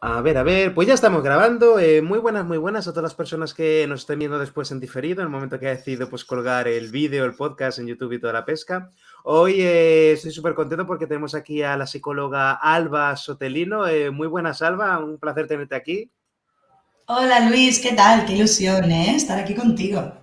A ver, pues ya estamos grabando. Muy buenas a todas las personas que nos estén viendo después en diferido, en el momento que ha decidido pues colgar el vídeo, el podcast en YouTube y toda la pesca. Hoy estoy súper contento porque tenemos aquí a la psicóloga Alba Sotelino. Muy buenas, Alba, un placer tenerte aquí. Hola Luis, ¿qué tal? Qué ilusión, ¿eh? Estar aquí contigo.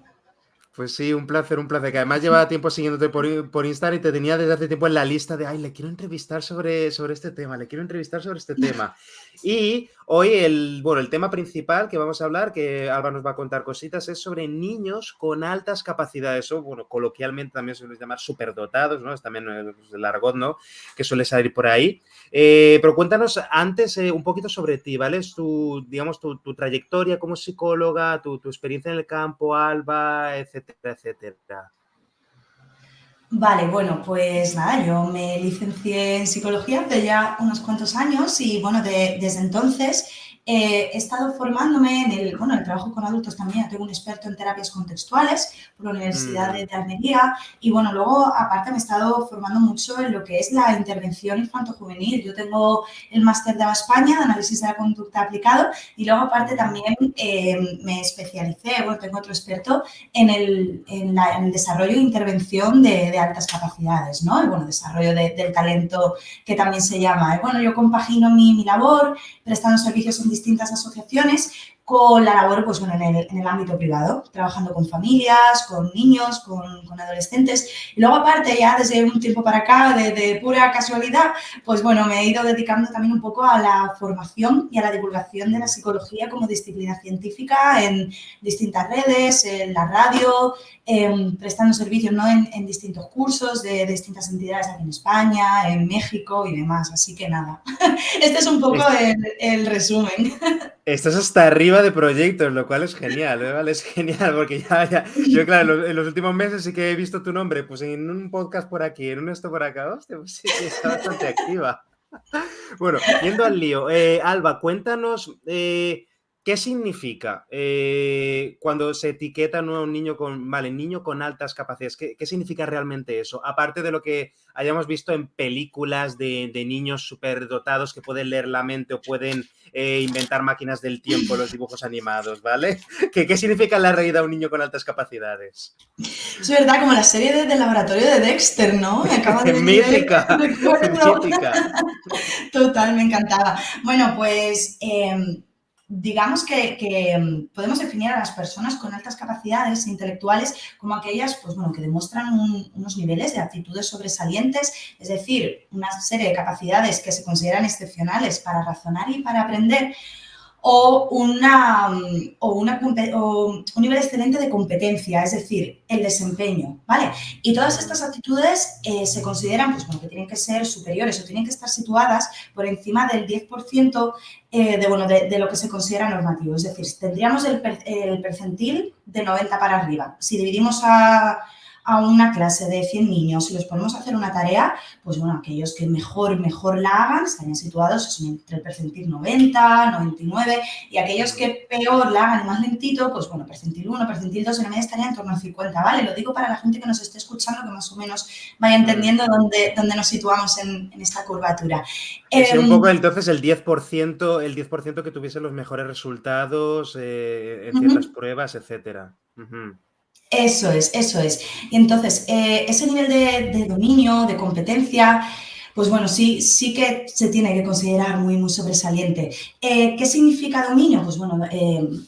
Pues sí, un placer, que además llevaba tiempo siguiéndote por Instagram y te tenía desde hace tiempo en la lista de, ay, le quiero entrevistar sobre este tema, le quiero entrevistar sobre este tema. Y hoy el tema principal que vamos a hablar, que Alba nos va a contar cositas, es sobre niños con altas capacidades, o bueno, coloquialmente también se les llama superdotados, ¿no? Es también el argot, ¿no? Que suele salir por ahí. Pero cuéntanos antes un poquito sobre ti, ¿vale? Es digamos, tu trayectoria como psicóloga, tu experiencia en el campo, Alba, etcétera, etcétera. Vale, bueno, pues nada, yo me licencié en psicología hace ya unos cuantos años y bueno, desde entonces he estado formándome el trabajo con adultos también. Tengo un experto en terapias contextuales por la Universidad Mm, de Almería y bueno, luego aparte me he estado formando mucho en lo que es la intervención infanto-juvenil. Yo tengo el máster de España de análisis de la conducta aplicado y luego aparte ujú. también me especialicé, bueno, tengo otro experto en el desarrollo e intervención de altas capacidades, ¿no? Y bueno, desarrollo del talento que también se llama. Bueno, yo compagino mi labor prestando servicios en distintas asociaciones con la labor pues, bueno, en el ámbito privado, trabajando con familias, con niños, con adolescentes. Y luego, aparte, ya desde un tiempo para acá, de pura casualidad, pues bueno, me he ido dedicando también un poco a la formación y a la divulgación de la psicología como disciplina científica en distintas redes, en la radio, prestando servicios, ¿no? En distintos cursos de distintas entidades aquí en España, en México y demás. Así que nada, este es un poco Es- el resumen. Estás hasta arriba de proyectos, lo cual es genial, ¿eh? ¿Vale? Es genial, porque yo claro, en los últimos meses sí que he visto tu nombre, pues en un podcast por aquí, en un esto por acá, hostia, pues sí, sí, está bastante activa. Bueno, yendo al lío, Alba, cuéntanos qué significa cuando se etiqueta a un niño niño con altas capacidades. ¿Qué significa realmente eso? Aparte de lo que hayamos visto en películas de niños superdotados que pueden leer la mente o pueden inventar máquinas del tiempo en los dibujos animados, ¿vale? ¿Qué significa en la realidad un niño con altas capacidades? Es verdad, como la serie del laboratorio de Dexter, ¿no? Me acaba de venir el Mítica, recuerdo. mítica. Total, me encantaba. Bueno, pues digamos que podemos definir a las personas con altas capacidades intelectuales como aquellas pues, bueno, que demuestran unos niveles de aptitudes sobresalientes, es decir, una serie de capacidades que se consideran excepcionales para razonar y para aprender, o un nivel excelente de competencia, es decir, el desempeño, ¿vale? Y todas estas actitudes se consideran pues, bueno, que tienen que ser superiores o tienen que estar situadas por encima del 10% de lo que se considera normativo. Es decir, tendríamos el percentil de 90 para arriba. Si dividimos a una clase de 100 niños y los ponemos a hacer una tarea, pues bueno, aquellos que mejor la hagan estarían situados entre el percentil 90, 99 y aquellos que peor la hagan y más lentito, pues bueno, percentil 1, percentil 2 en la media estarían en torno al 50, ¿vale? Lo digo para la gente que nos esté escuchando que más o menos vaya entendiendo dónde nos situamos en esta curvatura. Que sea un Eh, poco entonces el 10% que tuviese los mejores resultados en ciertas uh-huh. pruebas, etcétera. Ujú. Eso es, eso es. Y entonces, ese nivel de dominio, de competencia, pues bueno, sí que se tiene que considerar muy sobresaliente. ¿Qué significa dominio? Pues bueno, en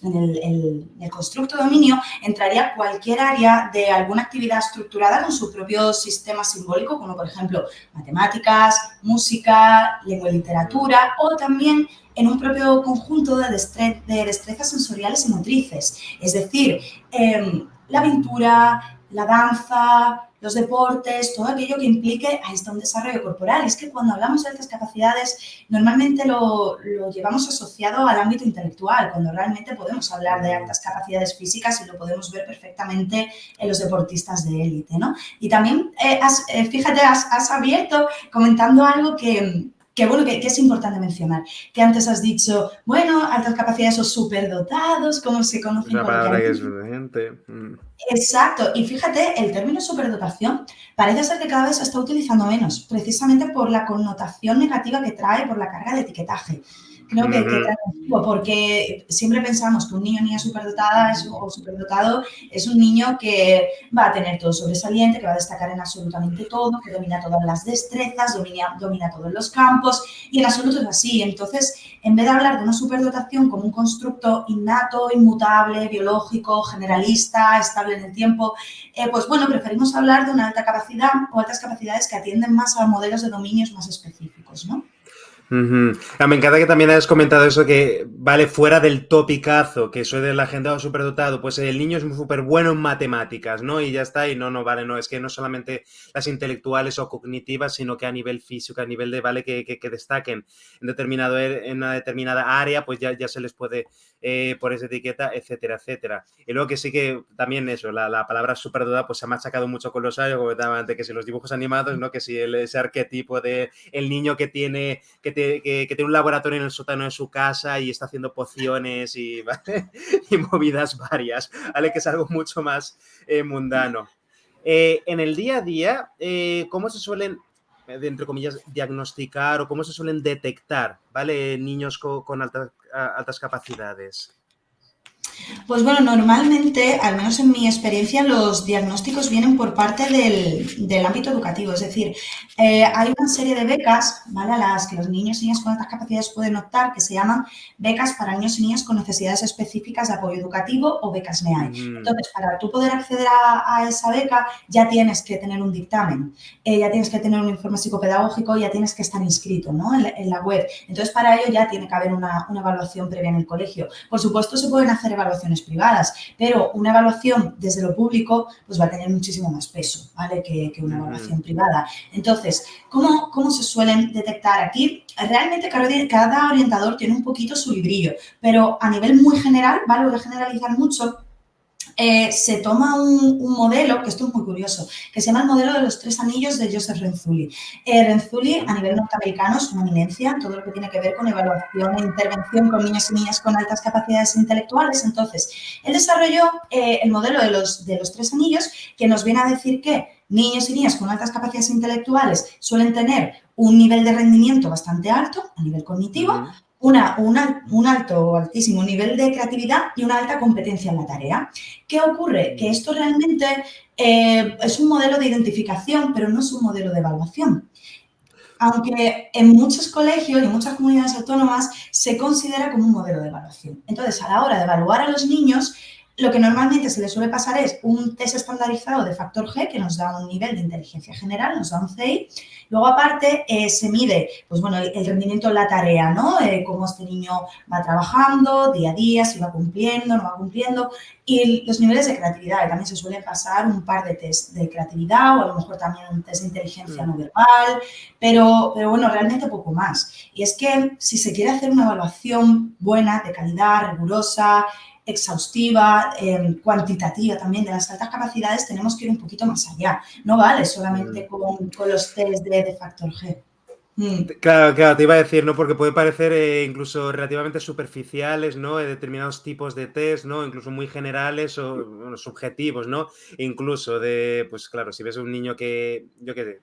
el constructo dominio entraría cualquier área de alguna actividad estructurada con su propio sistema simbólico, como por ejemplo matemáticas, música, lengua y literatura, o también en un propio conjunto de destrezas sensoriales y motrices. Es decir, la pintura, la danza, los deportes, todo aquello que implique, ahí está un desarrollo corporal. Es que cuando hablamos de altas capacidades, normalmente lo llevamos asociado al ámbito intelectual, cuando realmente podemos hablar de Mm. altas capacidades físicas y lo podemos ver perfectamente en los deportistas de élite, ¿no? Y también, fíjate, has abierto comentando algo que es importante mencionar, que antes has dicho, bueno, altas capacidades o superdotados, como se Es conocen una palabra que es coloquialmente. urgente. Exacto, y fíjate, el término superdotación parece ser que cada vez se está utilizando menos, precisamente por la connotación negativa que trae, por la carga de etiquetaje. creo que trae consigo, porque siempre pensamos que un niño o niña superdotada o superdotado es un niño que va a tener todo sobresaliente, que va a destacar en absolutamente todo, que domina todas las destrezas, domina todos los campos, y en absoluto es así. Entonces, en vez de hablar de una superdotación como un constructo innato, inmutable, biológico, generalista, estable en el tiempo, pues bueno, preferimos hablar de una alta capacidad o altas capacidades que atienden más a modelos de dominios más específicos, ¿no? Me encanta que también hayas comentado eso que, vale, fuera del topicazo, que soy de la gente superdotado, pues el niño es súper bueno en matemáticas, ¿no? Y ya está, y no, vale, no, es que no solamente las intelectuales o cognitivas, sino que a nivel físico, a nivel de, vale, que destaquen en una determinada área, pues ya se les puede por esa etiqueta, etcétera, etcétera. Y luego que sí que también eso, la palabra superdotado, pues se ha machacado mucho con los años, como comentaba antes, que si los dibujos animados, ¿no? Que si ese arquetipo de el niño que tiene un laboratorio en el sótano de su casa y está haciendo pociones y, ¿vale? Y movidas varias, ¿vale? Que es algo mucho más mundano. En el día a día, ¿cómo se suelen, entre comillas, diagnosticar o cómo se suelen detectar, ¿vale? Niños con altas capacidades? Pues bueno, normalmente, al menos en mi experiencia, los diagnósticos vienen por parte del ámbito educativo. Es decir, hay una serie de becas, ¿vale?, a las que los niños y niñas con altas capacidades pueden optar, que se llaman becas para niños y niñas con necesidades específicas de apoyo educativo o becas NEAI. Entonces, para tú poder acceder a esa beca, ya tienes que tener un dictamen, ya tienes que tener un informe psicopedagógico, ya tienes que estar inscrito, ¿no?, en la web. Entonces, para ello ya tiene que haber una evaluación previa en el colegio. Por supuesto, se pueden hacer evaluaciones privadas, pero una evaluación desde lo público pues va a tener muchísimo más peso, ¿vale?, que una evaluación privada. Entonces, ¿cómo se suelen detectar aquí? Realmente cada orientador tiene un poquito su librillo, pero a nivel muy general, ¿vale?, voy a generalizar mucho. Se toma un modelo, que esto es muy curioso, que se llama el modelo de los 3 anillos de Joseph Renzulli. Renzulli, a nivel norteamericano, es una eminencia en todo lo que tiene que ver con evaluación e intervención con niños y niñas con altas capacidades intelectuales. Entonces, él desarrolló el modelo de los 3 anillos, que nos viene a decir que niños y niñas con altas capacidades intelectuales suelen tener un nivel de rendimiento bastante alto a nivel cognitivo, un alto o altísimo nivel de creatividad y una alta competencia en la tarea. ¿Qué ocurre? Que esto realmente es un modelo de identificación, pero no es un modelo de evaluación. Aunque en muchos colegios y en muchas comunidades autónomas se considera como un modelo de evaluación. Entonces, a la hora de evaluar a los niños, lo que normalmente se les suele pasar es un test estandarizado de factor G, que nos da un nivel de inteligencia general, nos da un CI. Luego, aparte, se mide, pues bueno, el rendimiento en la tarea, ¿no? Cómo este niño va trabajando día a día, si va cumpliendo, no va cumpliendo. Y los niveles de creatividad, y también se suelen pasar un par de test de creatividad o a lo mejor también un test de inteligencia no verbal, pero bueno, realmente poco más. Y es que si se quiere hacer una evaluación buena, de calidad, rigurosa, exhaustiva, cuantitativa también de las altas capacidades, tenemos que ir un poquito más allá. No vale solamente con los test de factor G. Claro, te iba a decir, ¿no? Porque puede parecer incluso relativamente superficiales, ¿no? Determinados tipos de test, ¿no? Incluso muy generales o bueno, subjetivos, ¿no? Incluso de, pues claro, si ves un niño que, yo qué sé,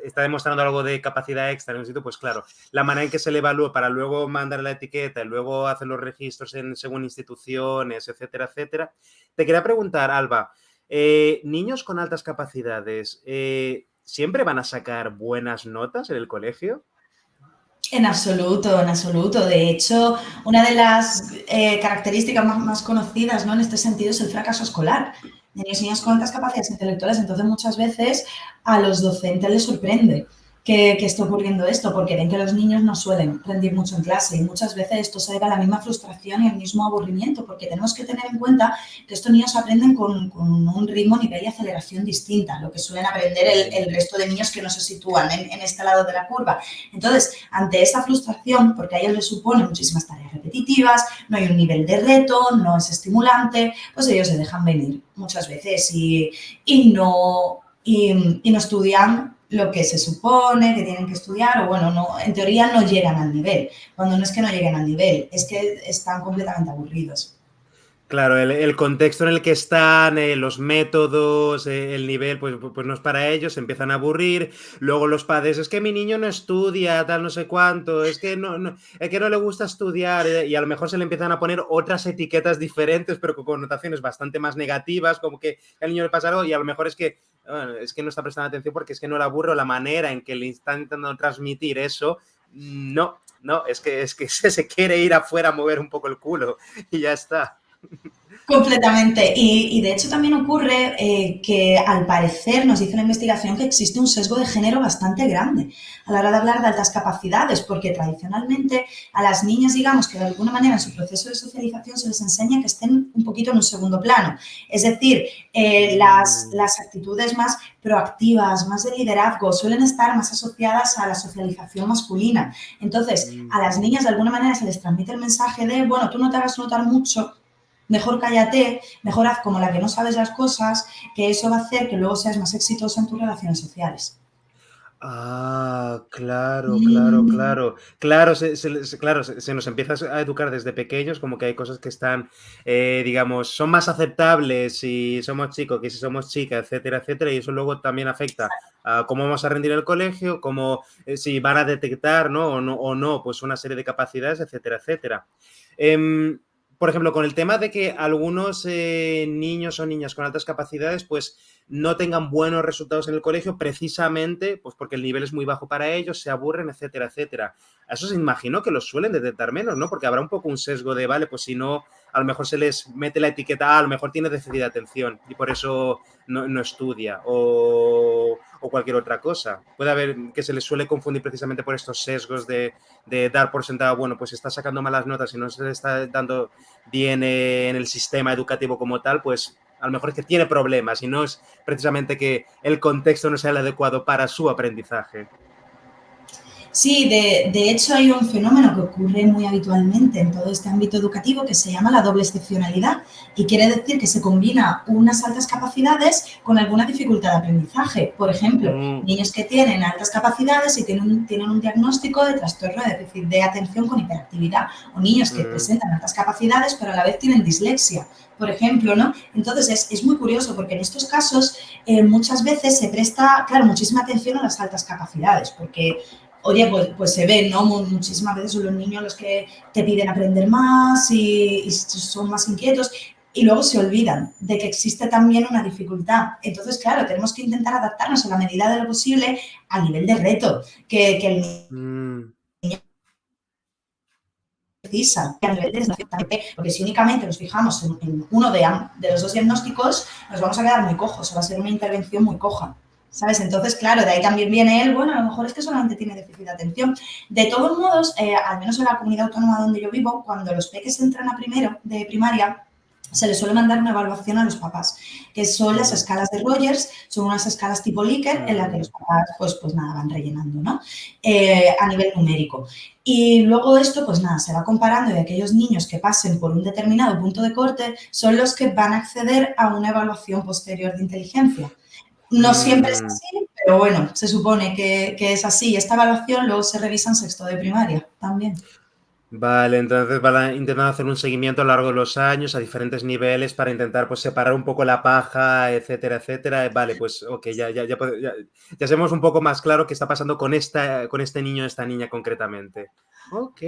está demostrando algo de capacidad extra en un sitio, pues claro, la manera en que se le evalúa para luego mandar la etiqueta y luego hacer los registros según instituciones, etcétera, etcétera. Te quería preguntar, Alba, niños con altas capacidades, ¿siempre van a sacar buenas notas en el colegio? En absoluto, en absoluto. De hecho, una de las características más conocidas, ¿no?, en este sentido es el fracaso escolar de niños y niñas con altas capacidades intelectuales. Entonces, muchas veces a los docentes les sorprende que esté ocurriendo esto, porque ven que los niños no suelen rendir mucho en clase y muchas veces esto se debe a la misma frustración y el mismo aburrimiento, porque tenemos que tener en cuenta que estos niños aprenden con un ritmo, nivel y aceleración distinta a lo que suelen aprender el resto de niños que no se sitúan en este lado de la curva. Entonces, ante esa frustración, porque a ellos les supone muchísimas tareas repetitivas, no hay un nivel de reto, no es estimulante, pues ellos se dejan venir muchas veces y no estudian lo que se supone que tienen que estudiar, o bueno, no, en teoría no llegan al nivel. Cuando no es que no lleguen al nivel, es que están completamente aburridos. Claro, el contexto en el que están, los métodos, el nivel, pues no es para ellos, se empiezan a aburrir. Luego los padres, es que mi niño no estudia, tal, no sé cuánto, es que no le gusta estudiar, y a lo mejor se le empiezan a poner otras etiquetas diferentes, pero con connotaciones bastante más negativas, como que al niño le pasa algo, y a lo mejor bueno, es que no está prestando atención porque es que no le aburre, o la manera en que le están intentando transmitir eso, no, es que se quiere ir afuera a mover un poco el culo y ya está. Completamente. Y de hecho también ocurre que al parecer nos dice la investigación que existe un sesgo de género bastante grande a la hora de hablar de altas capacidades, porque tradicionalmente a las niñas, digamos que de alguna manera en su proceso de socialización se les enseña que estén un poquito en un segundo plano. Es decir, las actitudes más proactivas, más de liderazgo, suelen estar más asociadas a la socialización masculina. Entonces, a las niñas de alguna manera se les transmite el mensaje de, bueno, tú no te hagas notar mucho, mejor cállate, mejor haz como la que no sabes las cosas, que eso va a hacer que luego seas más exitosa en tus relaciones sociales. Ah, claro, claro, Mm, claro. Claro, claro, se nos empieza a educar desde pequeños como que hay cosas que están, digamos, son más aceptables si somos chicos que si somos chicas, etcétera, etcétera, y eso luego también afecta a cómo vamos a rendir en el colegio, cómo si van a detectar, ¿no? O no, pues una serie de capacidades, etcétera, etcétera. Em, por ejemplo, con el tema de que algunos niños o niñas con altas capacidades, pues no tengan buenos resultados en el colegio precisamente pues porque el nivel es muy bajo para ellos, se aburren, etcétera, etcétera. A eso se imagino que los suelen detectar menos, ¿no? Porque habrá un poco un sesgo de, vale, pues si no, a lo mejor se les mete la etiqueta, a lo mejor tiene déficit de atención y por eso no estudia o cualquier otra cosa. Puede haber que se les suele confundir precisamente por estos sesgos de dar por sentado, bueno, pues si está sacando malas notas y no se le está dando bien en el sistema educativo como tal, pues a lo mejor es que tiene problemas y no es precisamente que el contexto no sea el adecuado para su aprendizaje. Sí, de hecho hay un fenómeno que ocurre muy habitualmente en todo este ámbito educativo que se llama la doble excepcionalidad y quiere decir que se combina unas altas capacidades con alguna dificultad de aprendizaje. Por ejemplo, Mm, niños que tienen altas capacidades y tienen un diagnóstico de trastorno de déficit de atención con hiperactividad o niños que mm, presentan altas capacidades pero a la vez tienen dislexia, por ejemplo, ¿no? Entonces es muy curioso porque en estos casos muchas veces se presta, claro, muchísima atención a las altas capacidades porque oye, pues se ve, ¿no? Muchísimas veces son los niños los que te piden aprender más y son más inquietos y luego se olvidan de que existe también una dificultad. Entonces, claro, tenemos que intentar adaptarnos a la medida de lo posible a nivel de reto que el mm. niño precisa, a nivel de desafío, porque si únicamente nos fijamos en uno de los dos diagnósticos, nos vamos a quedar muy cojos, o va a ser una intervención muy coja. ¿Sabes? Entonces, claro, de ahí también viene él, bueno, a lo mejor es que solamente tiene déficit de atención. De todos modos, al menos en la comunidad autónoma donde yo vivo, cuando los peques entran a primero de primaria, se les suele mandar una evaluación a los papás, que son las Mm, escalas de Rogers, son unas escalas tipo Likert en las que los mm, papás, pues nada, van rellenando, ¿no? A nivel numérico. Y luego esto, pues nada, se va comparando y aquellos niños que pasen por un determinado punto de corte son los que van a acceder a una evaluación posterior de inteligencia. No siempre es mm. así, pero bueno, se supone que es así. Esta evaluación luego se revisa en sexto de primaria también. Vale, entonces van a intentar hacer un seguimiento a lo largo de los años a diferentes niveles para intentar pues separar un poco la paja, etcétera, etcétera. Vale, pues ok, ya sabemos un poco más claro qué está pasando con este niño, esta niña concretamente. Ok,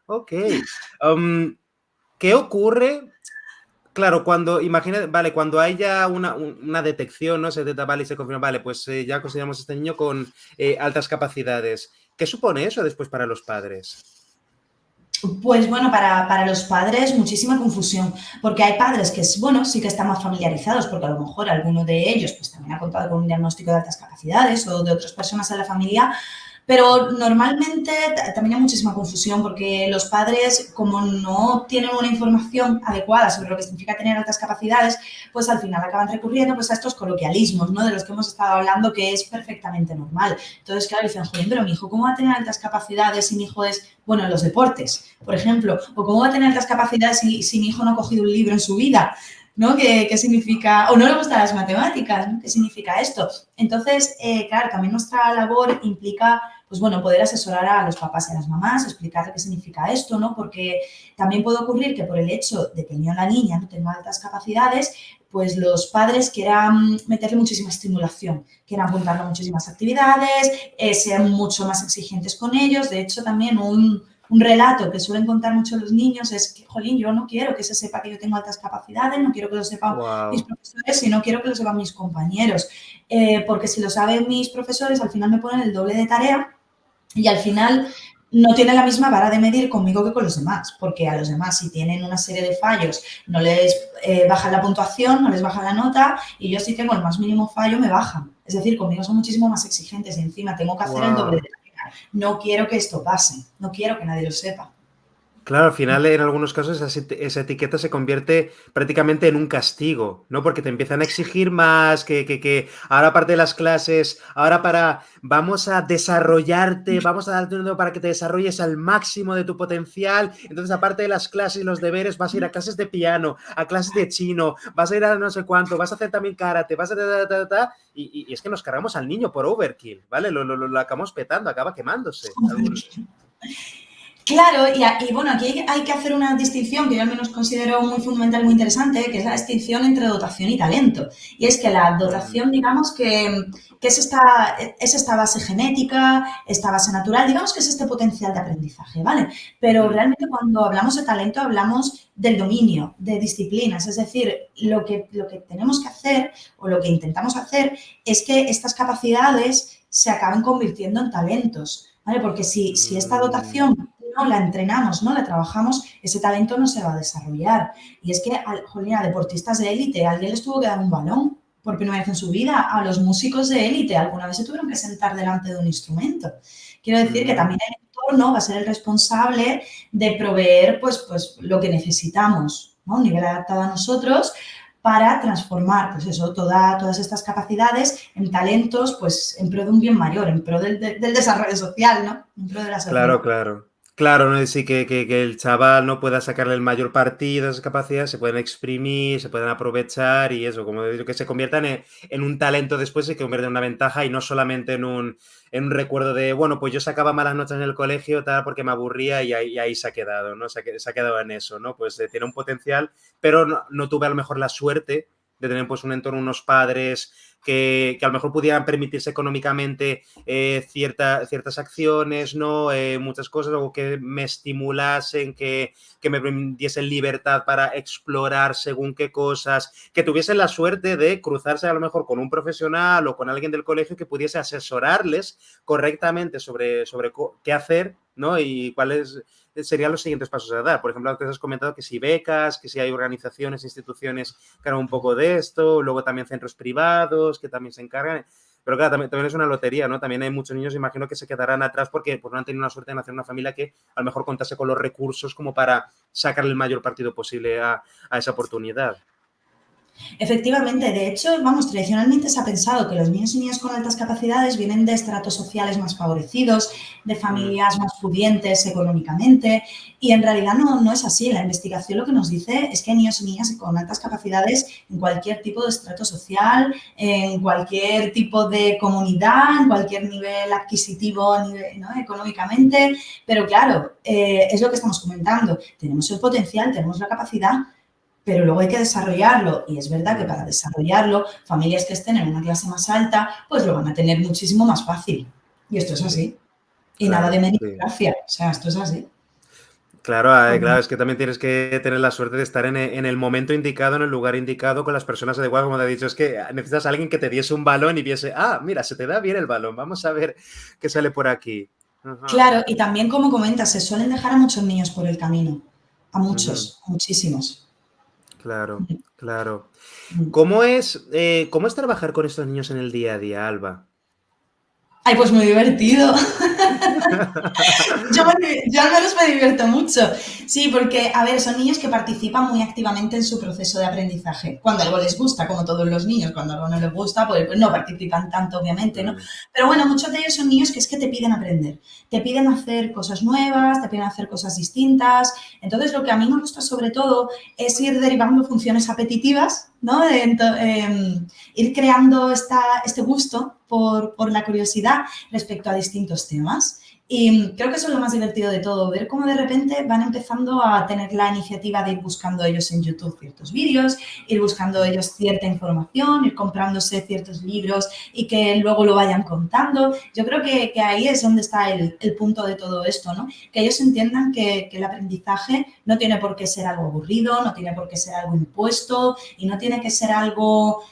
ok. Um, ¿Qué ocurre? Claro, imagina, vale, cuando haya una detección, ¿no? Se detecta, vale, y se confirma, vale, pues ya consideramos a este niño con altas capacidades. ¿Qué supone eso después para los padres? Pues bueno, para los padres muchísima confusión, porque hay padres que, bueno, sí que están más familiarizados, porque a lo mejor alguno de ellos pues también ha contado con un diagnóstico de altas capacidades o de otras personas en la familia, pero normalmente también hay muchísima confusión porque los padres, como no tienen una información adecuada sobre lo que significa tener altas capacidades, pues al final acaban recurriendo pues a estos coloquialismos, ¿no? De los que hemos estado hablando, que es perfectamente normal. Entonces, claro, dicen, joder, pero mi hijo, ¿cómo va a tener altas capacidades si mi hijo es, bueno, en los deportes, por ejemplo? ¿O cómo va a tener altas capacidades si mi hijo no ha cogido un libro en su vida? ¿No? ¿Qué significa? O no le gustan las matemáticas, ¿no? ¿Qué significa esto? Entonces, claro, también nuestra labor implica pues bueno, poder asesorar a los papás y a las mamás, explicar qué significa esto, ¿no? Porque también puede ocurrir que por el hecho de que el niño o la niña no tenga altas capacidades, pues los padres quieran meterle muchísima estimulación, quieran apuntarle a muchísimas actividades, sean mucho más exigentes con ellos. De hecho, también un relato que suelen contar mucho los niños es que, jolín, yo no quiero que se sepa que yo tengo altas capacidades, no quiero que lo sepan mis Wow. profesores y no quiero que lo sepan mis compañeros, porque si lo saben mis profesores, al final me ponen el doble de tarea y al final no tienen la misma vara de medir conmigo que con los demás, porque a los demás, si tienen una serie de fallos, no les bajan la puntuación, no les bajan la nota, y yo si tengo el más mínimo fallo, me bajan. Es decir, conmigo son muchísimo más exigentes y encima tengo que hacer el doble de Wow. tarea. No quiero que esto pase, no quiero que nadie lo sepa. Claro, al final en algunos casos esa etiqueta se convierte prácticamente en un castigo, ¿no? Porque te empiezan a exigir más, que ahora aparte de las clases, vamos a desarrollarte, vamos a darte un para que te desarrolles al máximo de tu potencial. Entonces, aparte de las clases y los deberes, vas a ir a clases de piano, a clases de chino, vas a ir a no sé cuánto, vas a hacer también karate, vas a... y es que nos cargamos al niño por overkill, ¿vale? Lo acabamos petando, acaba quemándose. Claro, y bueno, aquí hay que hacer una distinción que yo al menos considero muy fundamental y muy interesante, que es la distinción entre dotación y talento. Y es que la Mm, dotación, digamos que es esta base genética, esta base natural, digamos que es este potencial de aprendizaje, ¿vale? Pero mm. realmente cuando hablamos de talento hablamos del dominio, de disciplinas, es decir, lo que tenemos que hacer o lo que intentamos hacer es que estas capacidades se acaben convirtiendo en talentos. ¿Vale? Porque si esta Mm, dotación no la entrenamos, no la trabajamos, ese talento no se va a desarrollar. Y es que, jolín, a deportistas de élite, alguien les tuvo que dar un balón por primera vez en su vida. A los músicos de élite, alguna vez se tuvieron que sentar delante de un instrumento. Quiero decir que mm. también el entorno va a ser el responsable de proveer pues lo que necesitamos, ¿no? Un nivel adaptado a nosotros para transformar, pues eso, todas estas capacidades en talentos, pues en pro de un bien mayor, en pro del desarrollo social, ¿no? En pro de la Claro, sociedad. claro. Claro, ¿no? Sí, que el chaval no pueda sacarle el mayor partido a esas capacidades, se pueden exprimir, se pueden aprovechar y eso, como he dicho, que se conviertan en un talento después y que convierta en una ventaja y no solamente en un recuerdo de, bueno, pues yo sacaba malas notas en el colegio tal porque me aburría y ahí se ha quedado, ¿no? Se ha quedado en eso, ¿no? Pues tiene un potencial, pero no tuve a lo mejor la suerte de tener pues un entorno, unos padres que a lo mejor pudieran permitirse económicamente ciertas acciones, ¿no? Muchas cosas, o que me estimulasen, que me diesen libertad para explorar según qué cosas, que tuviesen la suerte de cruzarse a lo mejor con un profesional o con alguien del colegio que pudiese asesorarles correctamente sobre qué hacer, ¿no? Y cuáles serían los siguientes pasos a dar. Por ejemplo, antes has comentado que si becas, que si hay organizaciones, instituciones que hagan un poco de esto, luego también centros privados que también se encargan. Pero claro, también es una lotería, ¿no? También hay muchos niños, imagino, que se quedarán atrás porque pues, no han tenido la suerte de nacer en una familia que a lo mejor contase con los recursos como para sacarle el mayor partido posible a esa oportunidad. Efectivamente, de hecho, vamos, tradicionalmente se ha pensado que los niños y niñas con altas capacidades vienen de estratos sociales más favorecidos, de Mm, familias más pudientes económicamente, y en realidad no es así. La investigación lo que nos dice es que hay niños y niñas con altas capacidades en cualquier tipo de estrato social, en cualquier tipo de comunidad, en cualquier nivel adquisitivo, ¿no? Económicamente, pero claro, es lo que estamos comentando. Tenemos el potencial, tenemos la capacidad, pero luego hay que desarrollarlo. Y es verdad que para mm, desarrollarlo, familias que estén en una clase más alta, pues lo van a tener muchísimo más fácil. Y esto es sí, así. Y nada de claro, sí. meritocracia. O sea, esto es así. Claro, claro, es que también tienes que tener la suerte de estar en el momento indicado, en el lugar indicado, con las personas adecuadas, como te he dicho. Es que necesitas a alguien que te diese un balón y viese, mira, se te da bien el balón, vamos a ver qué sale por aquí. Ajá, Claro, y también, como comentas, se suelen dejar a muchos niños por el camino. A ujú, muchos, a muchísimos. claro, claro. ¿Cómo es trabajar con estos niños en el día a día, Alba? Ay, pues muy divertido. Yo al menos me divierto mucho. Sí, porque, a ver, son niños que participan muy activamente en su proceso de aprendizaje. Cuando algo les gusta, como todos los niños, cuando algo no les gusta, pues no participan tanto, obviamente, ¿no? Mm, Pero bueno, muchos de ellos son niños que es que te piden aprender, te piden hacer cosas nuevas, te piden hacer cosas distintas. Entonces, lo que a mí me gusta sobre todo es ir derivando funciones apetitivas, ¿no? Ir creando este gusto por la curiosidad respecto a distintos temas. Y creo que eso es lo más divertido de todo, ver cómo de repente van empezando a tener la iniciativa de ir buscando ellos en YouTube ciertos vídeos, ir buscando ellos cierta información, ir comprándose ciertos libros y que luego lo vayan contando. Yo creo que ahí es donde está el punto de todo esto, ¿no? Que ellos entiendan que el aprendizaje no tiene por qué ser algo aburrido, no tiene por qué ser algo impuesto y no tiene que ser algo...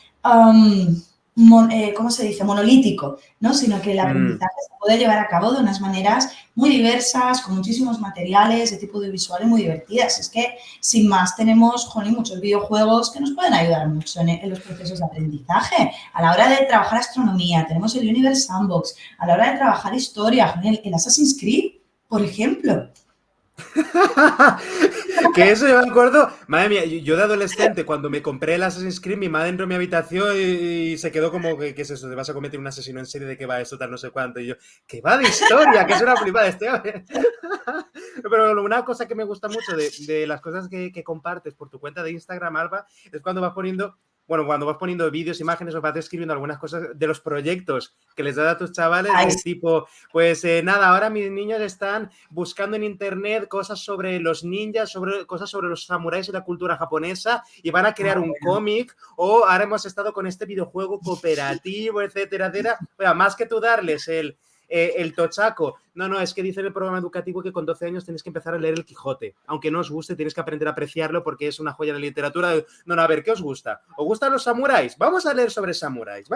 ¿cómo se dice? Monolítico, ¿no? Sino que el aprendizaje se puede llevar a cabo de unas maneras muy diversas, con muchísimos materiales de tipo audiovisual y muy divertidas. Es que, sin más, tenemos, muchos videojuegos que nos pueden ayudar mucho en los procesos de aprendizaje. A la hora de trabajar astronomía, tenemos el Universe Sandbox. A la hora de trabajar historia, el Assassin's Creed, por ejemplo. Que eso yo me acuerdo, madre mía, yo de adolescente, cuando me compré el Assassin's Creed, mi madre entró en mi habitación y se quedó como, ¿qué es eso? ¿Te vas a cometer un asesino en serie? ¿De qué va esto? Tal, no sé cuánto. Y yo, ¿qué va de historia? Que es una flipada este hombre. Pero una cosa que me gusta mucho de las cosas que compartes por tu cuenta de Instagram, Alba, es cuando vas poniendo... Bueno, cuando vas poniendo vídeos, imágenes o vas describiendo algunas cosas de los proyectos que les das a tus chavales, de tipo, pues nada, ahora mis niños están buscando en internet cosas sobre los ninjas, cosas sobre los samuráis y la cultura japonesa y van a crear un cómic, o ahora hemos estado con este videojuego cooperativo, etcétera, etcétera. O sea, más que tú darles el tochaco. No, es que dice en el programa educativo que con 12 años tienes que empezar a leer el Quijote. Aunque no os guste, tienes que aprender a apreciarlo porque es una joya de la literatura. No, a ver, ¿qué os gusta? ¿Os gustan los samuráis? Vamos a leer sobre samuráis.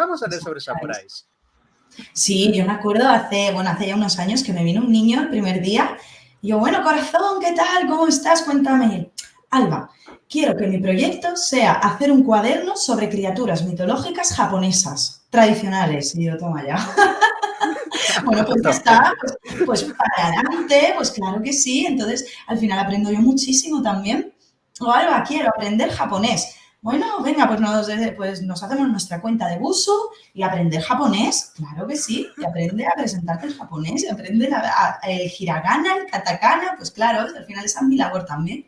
Sí, yo me acuerdo hace ya unos años que me vino un niño el primer día y yo, bueno, corazón, ¿qué tal? ¿Cómo estás? Cuéntame. Alba, quiero que mi proyecto sea hacer un cuaderno sobre criaturas mitológicas japonesas tradicionales. Y yo, toma ya. Bueno, pues ya está, pues para adelante, pues claro que sí. Entonces, al final aprendo yo muchísimo también. O Alba, quiero aprender japonés. Bueno, venga, pues nos hacemos nuestra cuenta de Busuu y aprender japonés. Claro que sí, y aprende a presentarte en japonés, y aprende el hiragana, el katakana, pues claro, al final es mi labor también.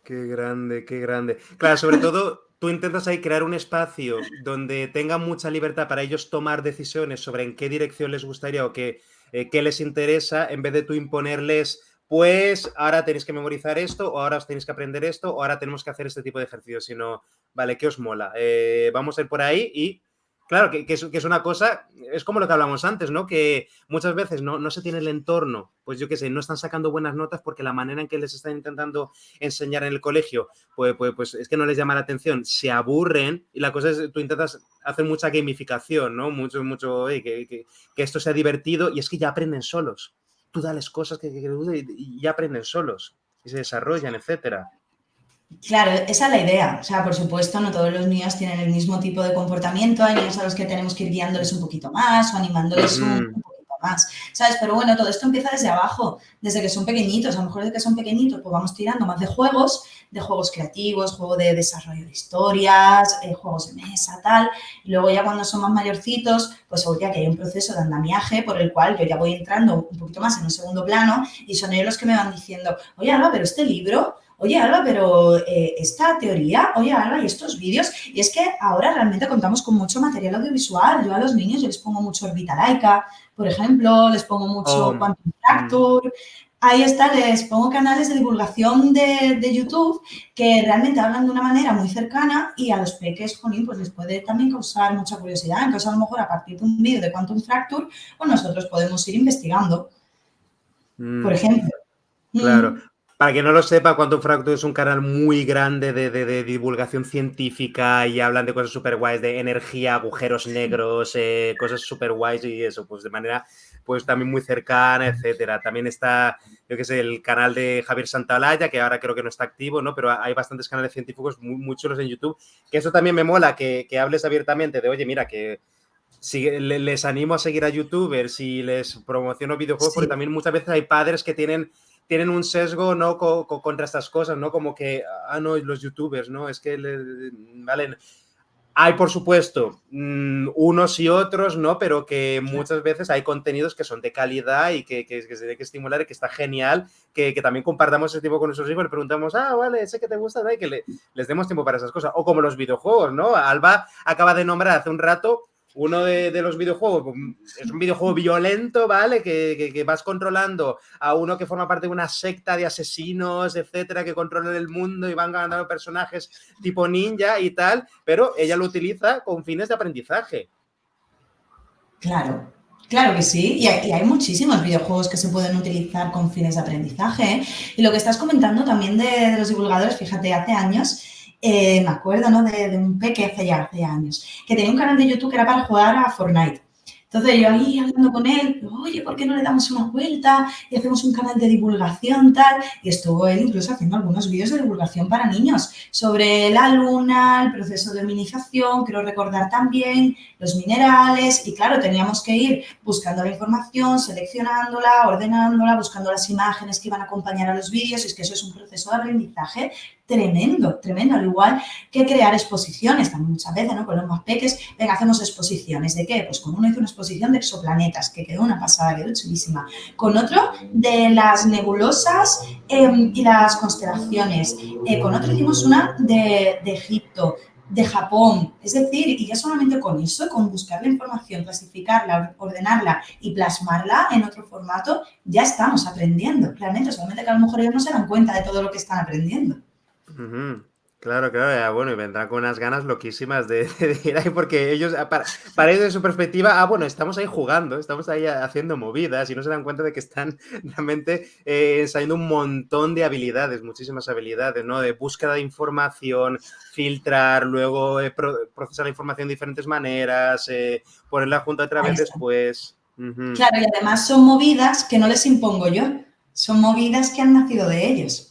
Qué grande, qué grande. Claro, sobre todo tú intentas ahí crear un espacio donde tengan mucha libertad para ellos tomar decisiones sobre en qué dirección les gustaría o qué les interesa, en vez de tú imponerles, pues ahora tenéis que memorizar esto, o ahora os tenéis que aprender esto, o ahora tenemos que hacer este tipo de ejercicios, sino, vale, ¿qué os mola? Vamos a ir por ahí y... Claro, que es una cosa, es como lo que hablamos antes, ¿no? Que muchas veces no se tiene el entorno, pues yo qué sé, no están sacando buenas notas porque la manera en que les están intentando enseñar en el colegio, pues es que no les llama la atención, se aburren y la cosa es, tú intentas hacer mucha gamificación, ¿no? Mucho, que esto sea divertido y es que ya aprenden solos. Tú dales cosas y ya aprenden solos y se desarrollan, etcétera. Claro, esa es la idea. O sea, por supuesto, no todos los niños tienen el mismo tipo de comportamiento. Hay niños a los que tenemos que ir guiándoles un poquito más o animándoles un poquito más, ¿sabes? Pero bueno, todo esto empieza desde abajo, desde que son pequeñitos. A lo mejor desde que son pequeñitos, pues vamos tirando más de juegos creativos, juego de desarrollo de historias, juegos de mesa, tal. Y luego ya cuando son más mayorcitos, pues ya que hay un proceso de andamiaje por el cual yo ya voy entrando un poquito más en un segundo plano y son ellos los que me van diciendo, oye, Alba, pero este libro... Oye, Alba, pero esta teoría, oye, Alba, y estos vídeos, y es que ahora realmente contamos con mucho material audiovisual. Yo a los niños les pongo mucho Orbitalaika, por ejemplo, les pongo mucho Quantum Fracture. Ahí está, les pongo canales de divulgación de YouTube que realmente hablan de una manera muy cercana y a los peques, jolín, pues les puede también causar mucha curiosidad. Entonces, a lo mejor a partir de un vídeo de Quantum Fracture, pues nosotros podemos ir investigando, por ejemplo. Claro. Para quien no lo sepa, Quantum Fracture es un canal muy grande de divulgación científica y hablan de cosas súper guays, de energía, agujeros negros, cosas súper guays y eso, pues de manera pues también muy cercana, etcétera. También está, yo qué sé, el canal de Javier Santaolalla, que ahora creo que no está activo, ¿no? Pero hay bastantes canales científicos muy chulos en YouTube, que eso también me mola, que hables abiertamente de, oye, mira, que les animo a seguir a youtubers y les promociono videojuegos, porque también muchas veces hay padres que tienen un sesgo, ¿no? Contra estas cosas, ¿no? Como que, no, los youtubers, ¿no? Es que, vale, Hay, por supuesto, unos y otros, ¿no? Pero que muchas veces hay contenidos que son de calidad y que se tiene que estimular y que está genial que también compartamos ese tiempo con nuestros hijos y le preguntamos, vale, sé que te gusta, ¿no? Y que les demos tiempo para esas cosas. O como los videojuegos, ¿no? Alba acaba de nombrar hace un rato uno de los videojuegos. Es un videojuego violento, ¿vale? Que vas controlando a uno que forma parte de una secta de asesinos, etcétera, que controlan el mundo y van ganando personajes tipo ninja y tal, pero ella lo utiliza con fines de aprendizaje. Claro, claro que sí. Y hay muchísimos videojuegos que se pueden utilizar con fines de aprendizaje, ¿eh? Y lo que estás comentando también de los divulgadores, fíjate, hace años, me acuerdo, ¿no? De un peque hace ya años, que tenía un canal de YouTube que era para jugar a Fortnite. Entonces yo ahí hablando con él, oye, ¿por qué no le damos una vuelta y hacemos un canal de divulgación tal? Y estuvo él incluso haciendo algunos vídeos de divulgación para niños sobre la luna, el proceso de minización, creo recordar también los minerales y claro, teníamos que ir buscando la información, seleccionándola, ordenándola, buscando las imágenes que iban a acompañar a los vídeos y es que eso es un proceso de aprendizaje tremendo, tremendo, al igual que crear exposiciones también muchas veces, ¿no? Con los más peques, venga, hacemos exposiciones, ¿de qué? Pues con uno hizo una exposición de exoplanetas, que quedó una pasada, quedó chulísima, con otro de las nebulosas y las constelaciones, con otro hicimos una de Egipto, de Japón, es decir, y ya solamente con eso, con buscar la información, clasificarla, ordenarla y plasmarla en otro formato, ya estamos aprendiendo, realmente, solamente que a lo mejor ellos no se dan cuenta de todo lo que están aprendiendo. Claro, ya, bueno, y vendrán con unas ganas loquísimas de ir ahí, porque ellos, para ellos de su perspectiva, bueno, estamos ahí jugando, estamos ahí haciendo movidas y no se dan cuenta de que están realmente ensayando un montón de habilidades, muchísimas habilidades, ¿no? De búsqueda de información, filtrar, luego procesar la información de diferentes maneras, ponerla junto otra vez después. Claro, y además son movidas que no les impongo yo, son movidas que han nacido de ellos.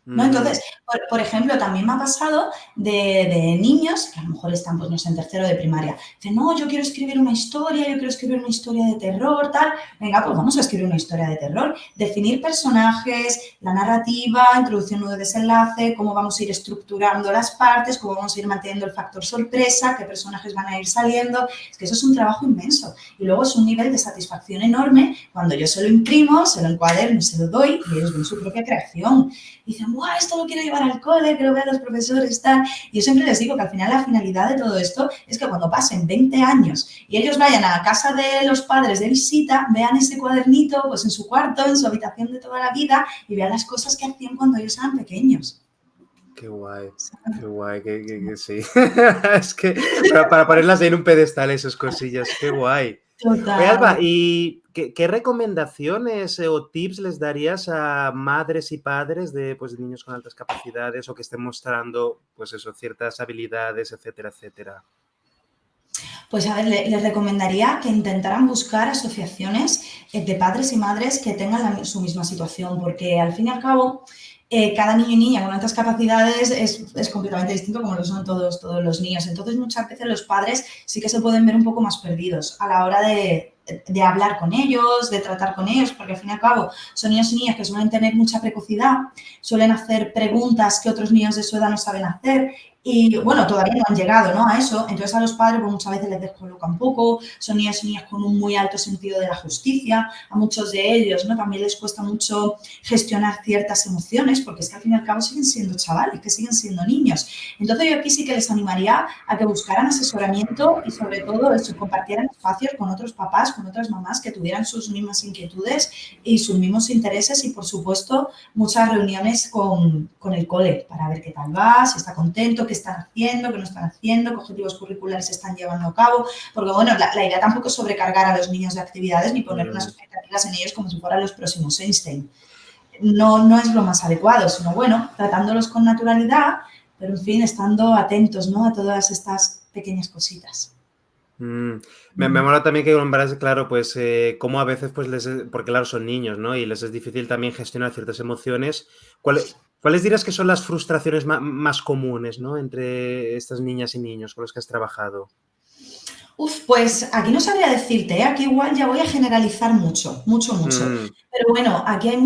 ¿No? Entonces, por ejemplo, también me ha pasado de niños que a lo mejor están, pues no sé, en tercero de primaria. Dicen, no, yo quiero escribir una historia, yo quiero escribir una historia de terror, tal. Venga, pues vamos a escribir una historia de terror. Definir personajes, la narrativa, introducción, nudo, desenlace, cómo vamos a ir estructurando las partes, cómo vamos a ir manteniendo el factor sorpresa, qué personajes van a ir saliendo. Es que eso es un trabajo inmenso. Y luego es un nivel de satisfacción enorme cuando yo se lo imprimo, se lo encuaderno y se lo doy y ellos ven su propia creación. Y dicen, ¡guau! Esto lo quiero llevar al cole, que lo vean los profesores, tal. Y yo siempre les digo que al final la finalidad de todo esto es que cuando pasen 20 años y ellos vayan a la casa de los padres de visita, vean ese cuadernito pues en su cuarto, en su habitación de toda la vida y vean las cosas que hacían cuando ellos eran pequeños. Qué guay, que sí. Es que para ponerlas ahí en un pedestal esas cosillas, qué guay. Total. Oye, Alba, ¿y qué recomendaciones o tips les darías a madres y padres de niños con altas capacidades o que estén mostrando, pues eso, ciertas habilidades, etcétera, etcétera? Pues a ver, les recomendaría que intentaran buscar asociaciones de padres y madres que tengan su misma situación, porque al fin y al cabo cada niño y niña con altas capacidades es completamente distinto como lo son todos los niños. Entonces, muchas veces los padres sí que se pueden ver un poco más perdidos a la hora de hablar con ellos, de tratar con ellos, porque al fin y al cabo son niños y niñas que suelen tener mucha precocidad, suelen hacer preguntas que otros niños de su edad no saben hacer y, bueno, todavía no han llegado, ¿no? A eso. Entonces, a los padres pues, muchas veces les descoloca un poco, son niños y niñas con un muy alto sentido de la justicia, a muchos de ellos, ¿no? También les cuesta mucho gestionar ciertas emociones, porque es que al fin y al cabo siguen siendo chavales, que siguen siendo niños. Entonces, yo aquí sí que les animaría a que buscaran asesoramiento y, sobre todo, eso, compartieran espacios con otros papás, con otras mamás que tuvieran sus mismas inquietudes y sus mismos intereses y, por supuesto, muchas reuniones con el cole para ver qué tal va, si está contento, qué están haciendo, qué no están haciendo, qué objetivos curriculares se están llevando a cabo, porque bueno, la idea tampoco es sobrecargar a los niños de actividades ni poner unas expectativas en ellos como si fueran los próximos Einstein. No es lo más adecuado, sino bueno, tratándolos con naturalidad, pero en fin, estando atentos, ¿no? A todas estas pequeñas cositas. Me mola también que nombras, claro, pues cómo a veces, pues, porque claro, son niños, ¿no? Y les es difícil también gestionar ciertas emociones. ¿Cuáles dirías que son las frustraciones más comunes, ¿no? Entre estas niñas y niños con los que has trabajado? Pues aquí no sabría decirte, ¿eh? Aquí igual ya voy a generalizar mucho, mucho, mucho. Mm, Pero bueno, aquí hay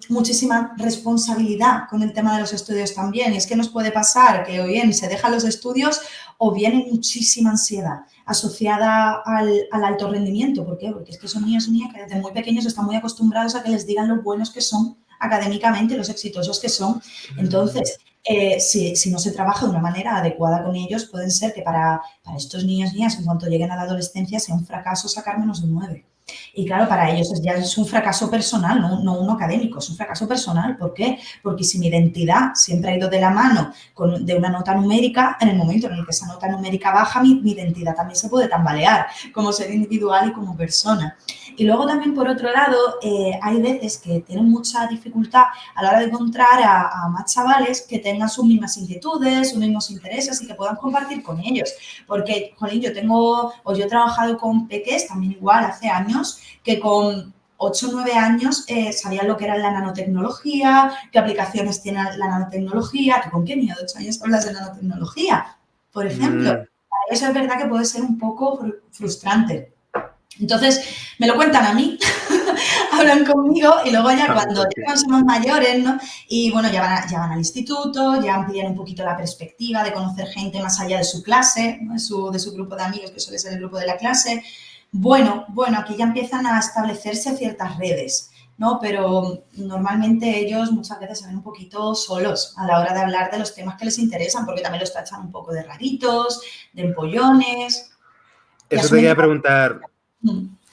muchísima responsabilidad con el tema de los estudios también. Y es que nos puede pasar que o bien se dejan los estudios o viene muchísima ansiedad asociada al alto rendimiento. ¿Por qué? Porque es que son niños y niñas que desde muy pequeños están muy acostumbrados a que les digan lo buenos que son académicamente, los exitosos que son. Entonces, si no se trabaja de una manera adecuada con ellos, pueden ser que para estos niños y niñas, en cuanto lleguen a la adolescencia, sea un fracaso sacar menos de un 9. Y claro, para ellos ya es un fracaso personal, no uno académico, es un fracaso personal. ¿Por qué? Porque si mi identidad siempre ha ido de la mano de una nota numérica, en el momento en el que esa nota numérica baja, mi identidad también se puede tambalear como ser individual y como persona. Y luego también, por otro lado, hay veces que tienen mucha dificultad a la hora de encontrar a más chavales que tengan sus mismas inquietudes, sus mismos intereses y que puedan compartir con ellos. Porque, jolín, yo he trabajado con peques también igual hace años que con 8 o 9 años sabían lo que era la nanotecnología, qué aplicaciones tiene la nanotecnología. ¿Tú con qué niño de 8 años hablas de nanotecnología? Por ejemplo, mm. para eso es verdad que puede ser un poco frustrante. Entonces, me lo cuentan a mí, hablan conmigo y luego ya Ah, cuando pues ya sí. somos mayores, ¿no? Y bueno, ya van al instituto, ya amplían un poquito la perspectiva de conocer gente más allá de su clase, ¿no? de su grupo de amigos, que suele ser el grupo de la clase. Bueno, aquí ya empiezan a establecerse ciertas redes, ¿no? Pero normalmente ellos muchas veces se ven un poquito solos a la hora de hablar de los temas que les interesan, porque también los tachan un poco de raritos, de empollones, y Eso te asumen que... quería preguntar.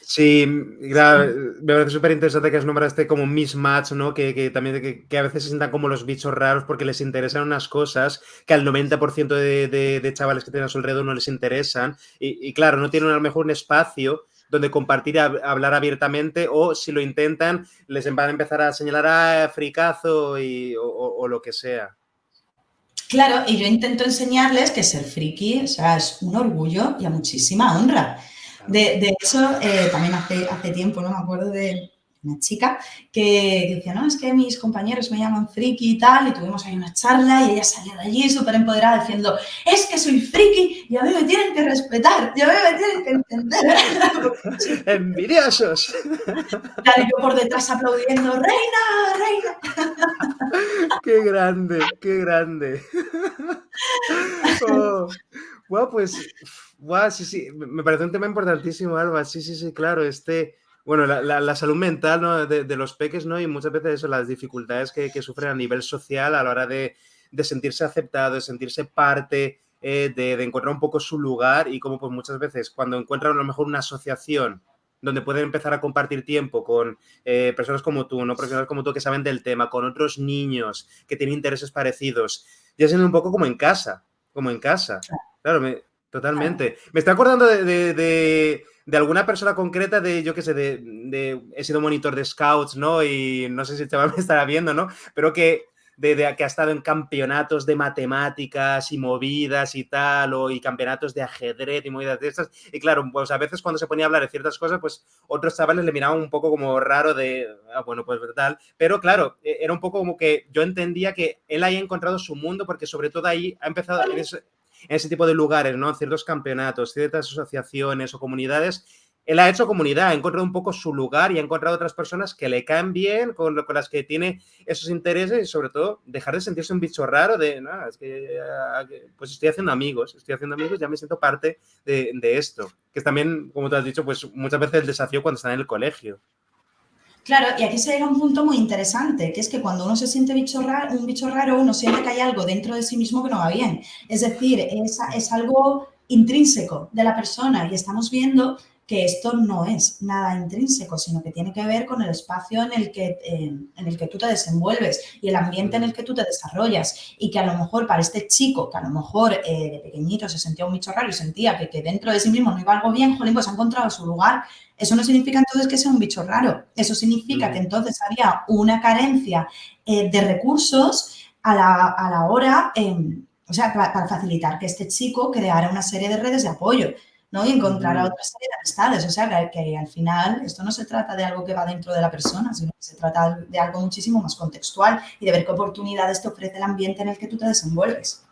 Sí, claro, me parece súper interesante que has nombrado este como mismatch, ¿no? Que también que a veces se sientan como los bichos raros porque les interesan unas cosas que al 90% de chavales que tienen a su alrededor no les interesan. Y claro, no tienen a lo mejor un espacio donde compartir y hablar abiertamente, o si lo intentan, les van a empezar a señalar a fricazo o lo que sea. Claro, y yo intento enseñarles que ser friki, o sea, es un orgullo y a muchísima honra. Claro. De hecho, también hace tiempo, ¿no? Me acuerdo de una chica que decía, no, es que mis compañeros me llaman friki y tal, y tuvimos ahí una charla y ella salió de allí súper empoderada diciendo, es que soy friki y a mí me tienen que respetar, y a mí me tienen que entender. ¡Envidiosos! Claro, y yo por detrás aplaudiendo, reina, reina. ¡Qué grande! ¡Qué grande! Oh, bueno, pues, guau, sí, sí, me parece un tema importantísimo, Alba. Sí, sí, sí, claro. Bueno, la salud mental, ¿no? de los peques, ¿no? Y muchas veces eso, las dificultades que sufren a nivel social a la hora de sentirse aceptado, de sentirse parte, de encontrar un poco su lugar y como pues muchas veces cuando encuentran a lo mejor una asociación donde pueden empezar a compartir tiempo con personas como tú, ¿no? Profesionales como tú que saben del tema, con otros niños que tienen intereses parecidos, ya siendo un poco como en casa, como en casa. Claro, Claro. totalmente. Me estoy acordando de alguna persona concreta yo qué sé, he sido monitor de scouts, ¿no? Y no sé si el chaval me estará viendo, ¿no? Pero que ha estado en campeonatos de matemáticas y movidas y tal, y campeonatos de ajedrez y movidas de estas. Y claro, pues a veces cuando se ponía a hablar de ciertas cosas, pues otros chavales le miraban un poco como raro bueno, pues tal. Pero claro, era un poco como que yo entendía que él haya encontrado su mundo porque sobre todo ahí ha empezado en ese tipo de lugares, ¿no? Ciertos campeonatos, ciertas asociaciones o comunidades. Él ha hecho comunidad, ha encontrado un poco su lugar y ha encontrado otras personas que le caen bien, con las que tiene esos intereses y sobre todo dejar de sentirse un bicho raro de, no, es que pues estoy haciendo amigos, ya me siento parte de esto. Que es también, como tú has dicho, pues muchas veces el desafío cuando están en el colegio. Claro, y aquí se llega a un punto muy interesante, que es que cuando uno se siente un bicho raro, uno siente que hay algo dentro de sí mismo que no va bien. Es decir, es algo intrínseco de la persona y estamos viendo que esto no es nada intrínseco, sino que tiene que ver con el espacio en el que tú te desenvuelves y el ambiente en el que tú te desarrollas. Y que a lo mejor para este chico, que a lo mejor de pequeñito se sentía un bicho raro y sentía que dentro de sí mismo no iba algo bien, jolín, pues ha encontrado su lugar. Eso no significa entonces que sea un bicho raro. Eso significa que entonces había una carencia de recursos a la hora, o sea, para facilitar que este chico creara una serie de redes de apoyo, ¿no? Y encontrara otra serie de amistades. O sea, que al final esto no se trata de algo que va dentro de la persona, sino que se trata de algo muchísimo más contextual y de ver qué oportunidades te ofrece el ambiente en el que tú te desenvuelves.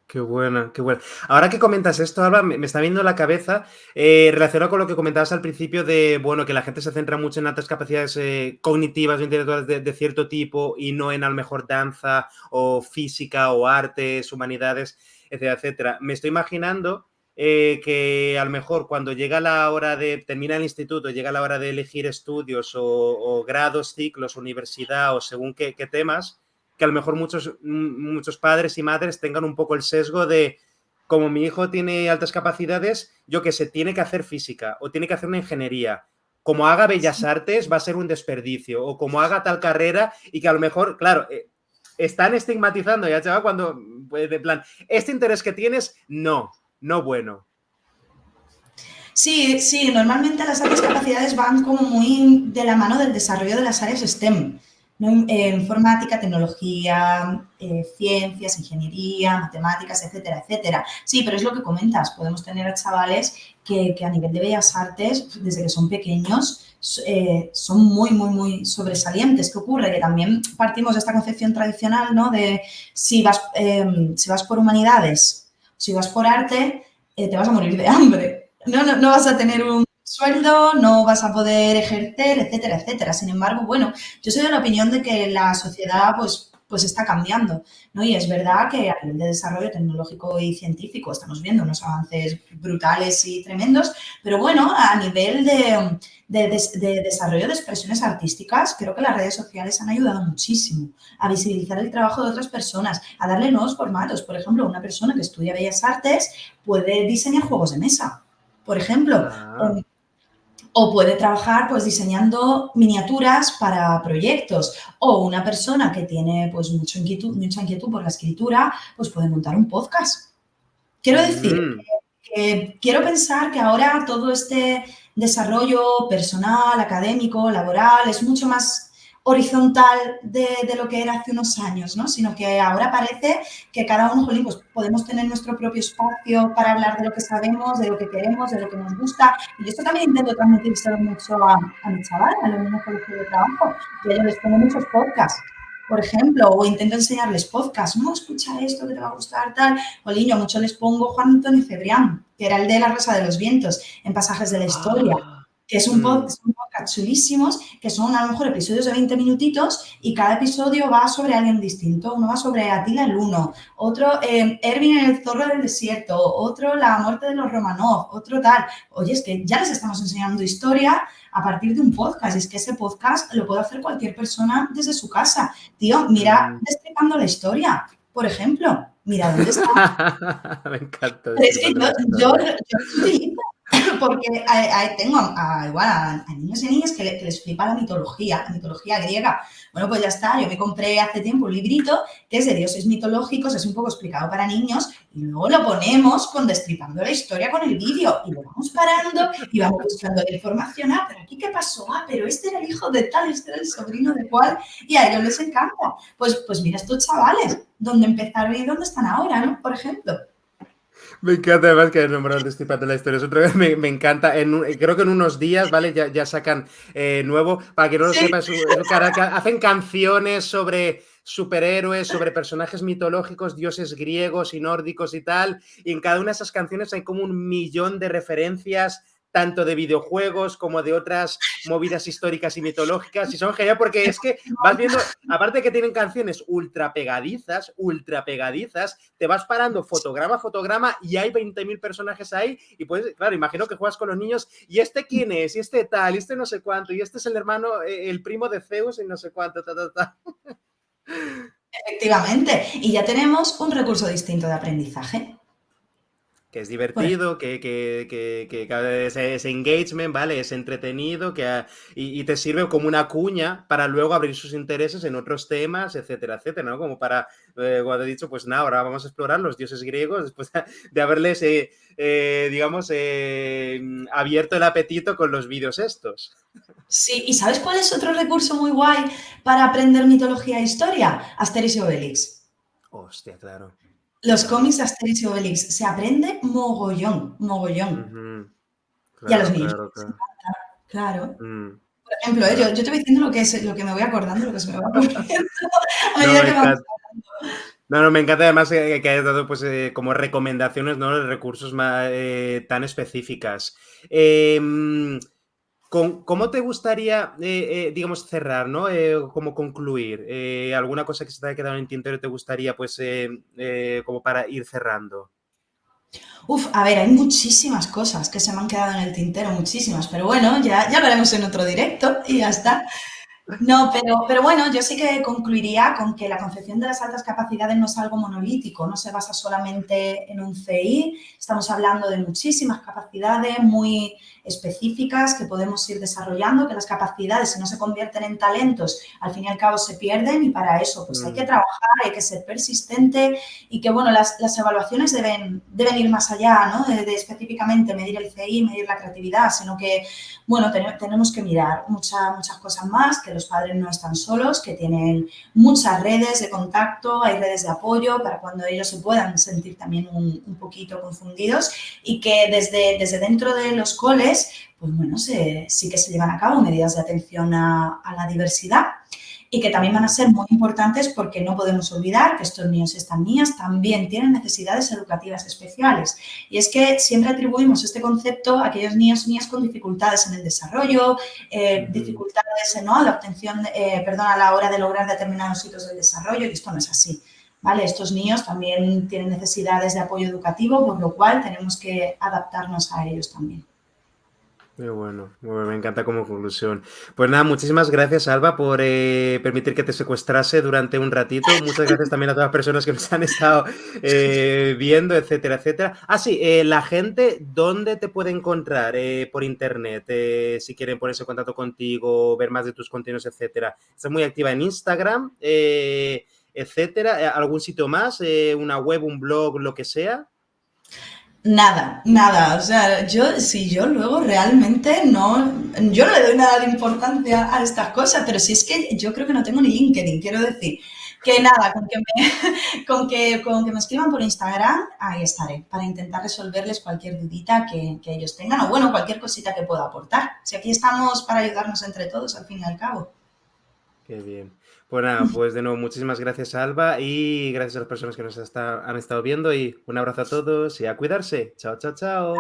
Qué buena, qué buena. Ahora que comentas esto, Alba, me está viendo la cabeza relacionado con lo que comentabas al principio de, bueno, que la gente se centra mucho en altas capacidades cognitivas o intelectuales de cierto tipo y no en a lo mejor danza o física o artes, humanidades, etcétera, etcétera. Me estoy imaginando que a lo mejor cuando llega la hora de terminar el instituto, llega la hora de elegir estudios o grados, ciclos, universidad o según qué temas, que a lo mejor muchos padres y madres tengan un poco el sesgo de, como mi hijo tiene altas capacidades, yo que sé, tiene que hacer física o tiene que hacer una ingeniería. Como haga bellas artes va a ser un desperdicio, o como haga tal carrera y que a lo mejor, claro, están estigmatizando ya, chaval, cuando, pues, de plan, este interés que tienes, no bueno. Sí, sí, normalmente las altas capacidades van como muy de la mano del desarrollo de las áreas STEM, ¿no? Informática, tecnología, ciencias, ingeniería, matemáticas, etcétera, etcétera. Sí, pero es lo que comentas, podemos tener a chavales que a nivel de bellas artes, desde que son pequeños, son muy, muy, muy sobresalientes. ¿Qué ocurre? Que también partimos de esta concepción tradicional, ¿no? De si vas por humanidades, si vas por arte, te vas a morir de hambre. No vas a tener un sueldo, no vas a poder ejercer, etcétera, etcétera. Sin embargo, bueno, yo soy de la opinión de que la sociedad pues está cambiando, ¿no? Y es verdad que a nivel de desarrollo tecnológico y científico estamos viendo unos avances brutales y tremendos, pero bueno, a nivel de desarrollo de expresiones artísticas, creo que las redes sociales han ayudado muchísimo a visibilizar el trabajo de otras personas, a darle nuevos formatos. Por ejemplo, una persona que estudia Bellas Artes puede diseñar juegos de mesa, por ejemplo, Ah. o puede trabajar pues diseñando miniaturas para proyectos, o una persona que tiene pues mucha inquietud por la escritura, pues puede montar un podcast. Quiero decir que quiero pensar que ahora todo este desarrollo personal, académico, laboral, es mucho más horizontal de lo que era hace unos años, ¿no? Sino que ahora parece que cada uno, jolín, pues podemos tener nuestro propio espacio para hablar de lo que sabemos, de lo que queremos, de lo que nos gusta. Y esto también intento transmitírselo mucho a mi chaval, a los niños con los que yo trabajo. Y a ellos les pongo muchos podcasts, por ejemplo, o intento enseñarles podcasts. No, escucha esto que te va a gustar, tal. Jolín, yo mucho les pongo Juan Antonio Cebrián, que era el de La Rosa de los Vientos, en Pasajes de la Historia, Ah. que es un podcast chulísimos, que son a lo mejor episodios de 20 minutitos y cada episodio va sobre alguien distinto. Uno va sobre Atila el Huno, otro Erwin en el Zorro del Desierto, otro La muerte de los Romanov, otro tal. Oye, es que ya les estamos enseñando historia a partir de un podcast. Y es que ese podcast lo puede hacer cualquier persona desde su casa. Tío, mira Destripando la Historia, por ejemplo. Mira dónde está. Me encanta Pero es que Destripando la yo Historia. lo utilizo porque tengo igual a niños y niñas que les flipa la mitología griega. Bueno, pues ya está, yo me compré hace tiempo un librito que es de dioses mitológicos, es un poco explicado para niños y luego lo ponemos con Destripando la Historia con el vídeo y lo vamos parando y vamos buscando la información. Ah, pero aquí qué pasó, pero este era el hijo de tal, este era el sobrino de cual, y a ellos les encanta. Pues mira estos chavales, dónde empezaron y dónde están ahora, ¿no? Por ejemplo. Me encanta además que hayas nombrado el Destripando la Historia. Es otra vez me encanta. Creo que en unos días, ¿vale? Ya sacan nuevo. Para que no lo Sí. sepa, hacen canciones sobre superhéroes, sobre personajes mitológicos, dioses griegos y nórdicos y tal. Y en cada una de esas canciones hay como 1 millón de referencias, tanto de videojuegos como de otras movidas históricas y mitológicas. Y son genial porque es que vas viendo, aparte de que tienen canciones ultra pegadizas, te vas parando fotograma a fotograma y hay 20.000 personajes ahí y puedes, claro, imagino que juegas con los niños y este quién es, y este tal, y este no sé cuánto, y este es el hermano, el primo de Zeus y no sé cuánto, Efectivamente. Y ya tenemos un recurso distinto de aprendizaje. Que es Por ejemplo, divertido, que cada vez ese engagement, ¿vale? Es entretenido y te sirve como una cuña para luego abrir sus intereses en otros temas, etcétera, etcétera, ¿no? Como para, cuando he dicho, pues nada, ahora vamos a explorar los dioses griegos después de haberles, digamos, abierto el apetito con los vídeos estos. sí, ¿y sabes cuál es otro recurso muy guay para aprender mitología e historia? Asterix y Obelix. Hostia, claro, Los claro. cómics de Asterix y Obelix. Se aprende mogollón, mogollón. Ujú. Y a los Claro, niños claro, les claro. encanta, claro. Mm, Por ejemplo, claro. yo te voy diciendo lo que me voy acordando, lo que se me va ocurriendo a No, medida me que vamos encanta. hablando. No, no, me encanta además que hayas dado pues, como recomendaciones, ¿no? Recursos tan específicas. Em, ¿Cómo te gustaría, digamos, cerrar, ¿no? Como concluir. ¿Alguna cosa que se te haya quedado en el tintero te gustaría, pues, como para ir cerrando? Uf, a ver, hay muchísimas cosas que se me han quedado en el tintero, muchísimas, pero bueno, ya lo haremos en otro directo y ya está. No, pero bueno, yo sí que concluiría con que la concepción de las altas capacidades no es algo monolítico, no se basa solamente en un CI, estamos hablando de muchísimas capacidades muy específicas que podemos ir desarrollando, que las capacidades, si no se convierten en talentos, al fin y al cabo se pierden y para eso pues hay que Mm, trabajar, hay que ser persistente y que, bueno, las evaluaciones deben ir más allá, ¿no? De específicamente medir el CI, medir la creatividad, sino que bueno, tenemos que mirar muchas cosas más, que los padres no están solos, que tienen muchas redes de contacto, hay redes de apoyo para cuando ellos se puedan sentir también un poquito confundidos y que desde dentro de los coles, pues bueno, sí que se llevan a cabo medidas de atención a la diversidad y que también van a ujú. ser muy importantes porque no podemos olvidar que estos niños y estas niñas también tienen necesidades educativas especiales. Y es que siempre atribuimos este concepto a aquellos niños y niñas con dificultades en el desarrollo, Ujú. dificultades, ¿no? A la obtención, perdón, a la hora de lograr determinados hitos del desarrollo, y esto no es así. ¿Vale? Estos niños también tienen necesidades de apoyo educativo, por lo cual tenemos que adaptarnos a ellos también. Muy bueno, me encanta como conclusión. Pues nada, muchísimas gracias, Alba, por permitir que te secuestrase durante un ratito. Muchas gracias también a todas las personas que nos han estado viendo, etcétera, etcétera. Ah, sí, la gente, ¿dónde te puede encontrar por internet? Si quieren ponerse en contacto contigo, ver más de tus contenidos, etcétera. Estás muy activa en Instagram, etcétera. ¿Algún sitio más? ¿Una web, un blog, lo que sea? Nada, nada. O sea, yo luego realmente yo no le doy nada de importancia a estas cosas, pero si es que yo creo que no tengo ni LinkedIn, quiero decir. Que nada, con que me escriban por Instagram, ahí estaré, para intentar resolverles cualquier dudita que ellos tengan o bueno, cualquier cosita que pueda aportar. Si aquí estamos para ayudarnos entre todos, al fin y al cabo. Qué bien. Pues nada, pues de nuevo, muchísimas gracias, Alba, y gracias a las personas que nos han estado viendo. Y un abrazo a todos y a cuidarse. Chao, chao, chao.